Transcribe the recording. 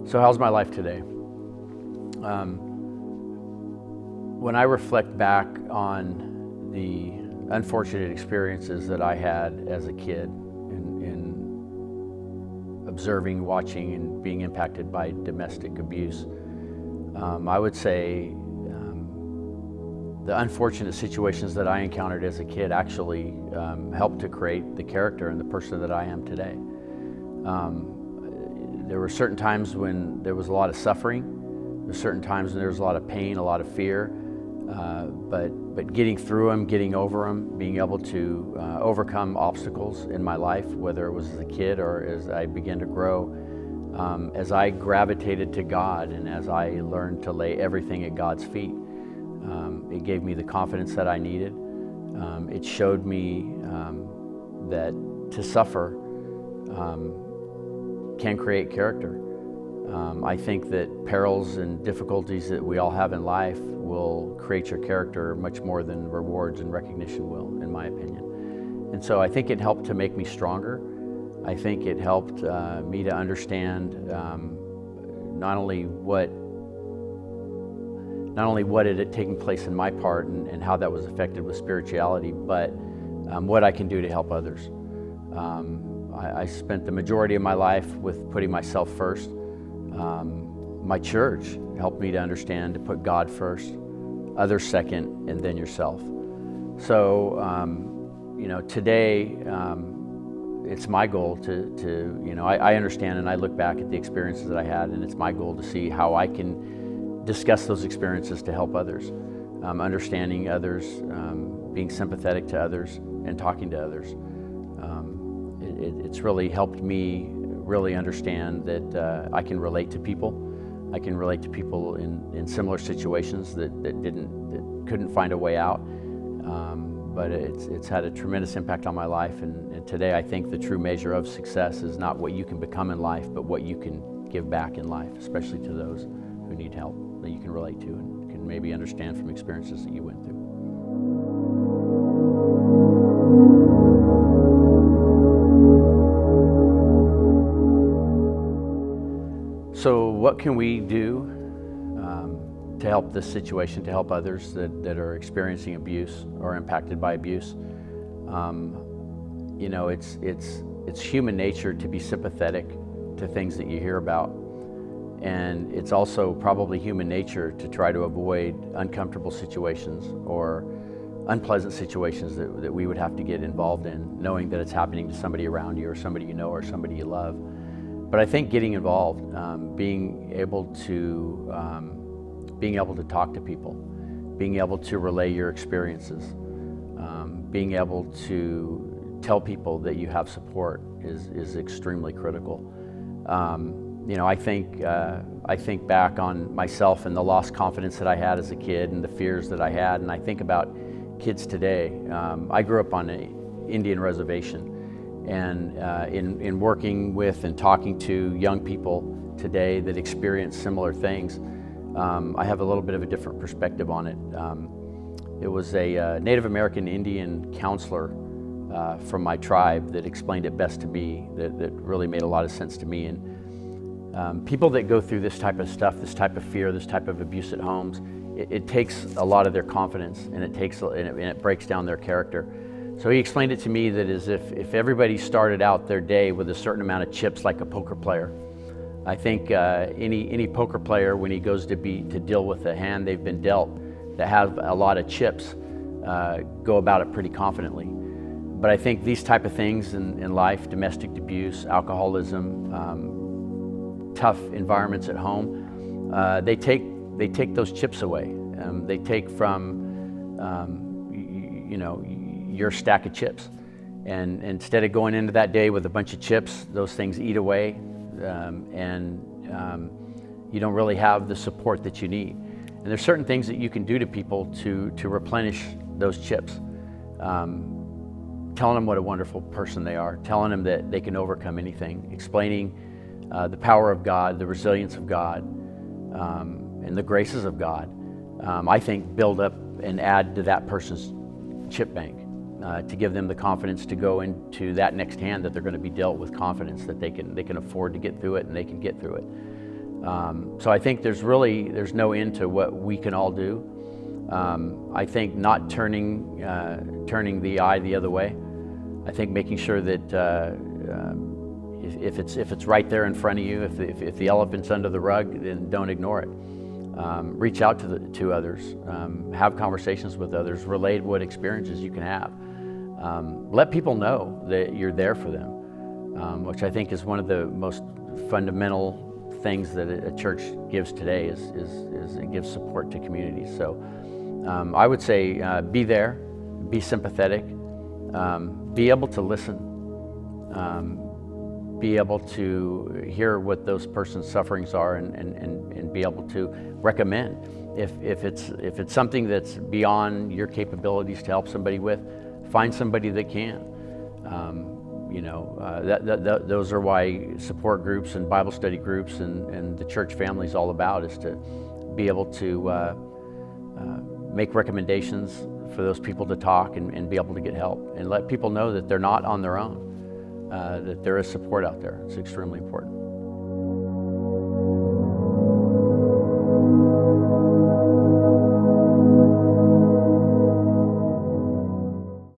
So how's my life today? When I reflect back on the unfortunate experiences that I had as a kid in observing, watching, and being impacted by domestic abuse, I would say the unfortunate situations that I encountered as a kid actually helped to create the character and the person that I am today. There were certain times when there was a lot of suffering. There were certain times when there was a lot of pain, a lot of fear. But getting through them, getting over them, being able to overcome obstacles in my life, whether it was as a kid or as I began to grow, as I gravitated to God and as I learned to lay everything at God's feet, it gave me the confidence that I needed. It showed me that to suffer can create character. I think that perils and difficulties that we all have in life will create your character much more than rewards and recognition will, in my opinion. And so I think it helped to make me stronger. I think it helped me to understand not only what had taken place in my part and how that was affected with spirituality, but what I can do to help others. I spent the majority of my life with putting myself first. My church helped me to understand to put God first, others second, and then yourself. So, today it's my goal I understand and I look back at the experiences that I had, and it's my goal to see how I can discuss those experiences to help others, understanding others, being sympathetic to others, and talking to others. It's really helped me really understand that I can relate to people. I can relate to people in similar situations that couldn't find a way out. But it's had a tremendous impact on my life. And today I think the true measure of success is not what you can become in life, but what you can give back in life, especially to those who need help, that you can relate to and can maybe understand from experiences that you went through. So what can we do to help this situation, to help others that are experiencing abuse or impacted by abuse? It's human nature to be sympathetic to things that you hear about. And it's also probably human nature to try to avoid uncomfortable situations or unpleasant situations that we would have to get involved in, knowing that it's happening to somebody around you or somebody you know or somebody you love. But I think getting involved, being able to talk to people, being able to relay your experiences, being able to tell people that you have support is extremely critical. I think back on myself and the lost confidence that I had as a kid and the fears that I had, and I think about kids today. I grew up on an Indian reservation. And in working with and talking to young people today that experience similar things, I have a little bit of a different perspective on it. It was a Native American Indian counselor from my tribe that explained it best to me, that really made a lot of sense to me. And people that go through this type of stuff, this type of fear, this type of abuse at homes, it takes a lot of their confidence, and it breaks down their character. So he explained it to me that as if everybody started out their day with a certain amount of chips like a poker player. I think any poker player, when he goes to deal with a hand they've been dealt that has a lot of chips, go about it pretty confidently. But I think these type of things in life, domestic abuse, alcoholism, tough environments at home, they take those chips away. They take from your stack of chips, and instead of going into that day with a bunch of chips, those things eat away, and you don't really have the support that you need. And there's certain things that you can do to people to replenish those chips. Telling them what a wonderful person they are, telling them that they can overcome anything, explaining the power of God, the resilience of God, and the graces of God, I think build up and add to that person's chip bank. To give them the confidence to go into that next hand that they're going to be dealt with confidence, that they can afford to get through it, and they can get through it. So I think there's no end to what we can all do. I think not turning the eye the other way. I think making sure that if it's right there in front of you, if the elephant's under the rug, then don't ignore it. Reach out to others, have conversations with others, relate what experiences you can have. Let people know that you're there for them, which I think is one of the most fundamental things that a church gives today is it gives support to communities. So I would say be there, be sympathetic, be able to listen, be able to hear what those person's sufferings are, and be able to recommend. If it's something that's beyond your capabilities to help somebody with, find somebody that can. Those are why support groups and Bible study groups and the church family is all about, is to be able to make recommendations for those people to talk and be able to get help, and let people know that they're not on their own, that there is support out there. It's extremely important.